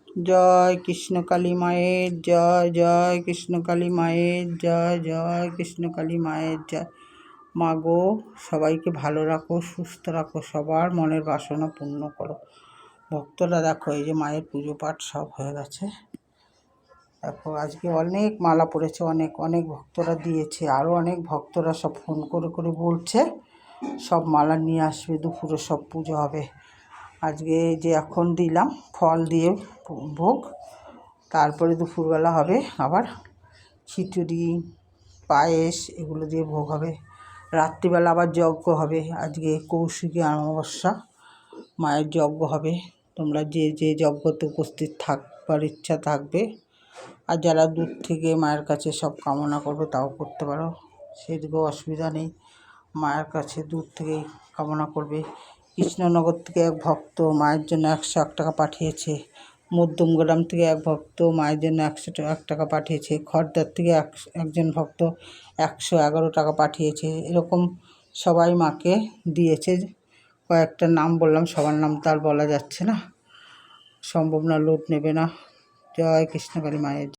জয় কৃষ্ণকালী মায়ের জয়, জয় কৃষ্ণকালী মায়ের জয়, জয় কৃষ্ণকালী মায়ের জয়। মা গো, সবাইকে ভালো রাখো, সুস্থ রাখো, সবার মনের বাসনা পূর্ণ করো। ভক্তরা দেখো, এই যে মায়ের পুজো পাঠ সব হয়ে গেছে। দেখো আজকে অনেক মালা পড়েছে, অনেক অনেক ভক্তরা দিয়েছে, আরও অনেক ভক্তরা সব ফোন করে করে বলছে সব মালা নিয়ে আসবে, দুপুরে সব পুজো হবে। আজকে যে এখন দিলাম ফল দিয়ে ভোগ, তারপরে দুপুরবেলা হবে আবার খিচুড়ি পায়েস এগুলো দিয়ে ভোগ হবে। রাত্রিবেলা আবার যজ্ঞ হবে। আজকে কৌশিকী অমাবস্যা, মায়ের যজ্ঞ হবে। তোমরা যে যে যজ্ঞতে উপস্থিত থাকবার ইচ্ছা থাকবে, আর যারা দূর থেকে মায়ের কাছে সব কামনা করবে তাও করতে পারো, সেদিকেও অসুবিধা নেই। মায়ের কাছে দূর থেকেই কামনা করবে। কৃষ্ণনগর থেকে এক ভক্ত মায়ের জন্য 101 টাকা পাঠিয়েছে। মধ্যমগ্রাম থেকে এক ভক্ত মায়ের জন্য 101 টাকা পাঠিয়েছে। খড়দার থেকে একজন ভক্ত 111 টাকা পাঠিয়েছে। এরকম সবাই মাকে দিয়েছে। কয়েকটা নাম বললাম, সবার নাম তো আর বলা যাচ্ছে না, সম্ভব না, লোড নেবে না। জয় কৃষ্ণকালী মায়ের।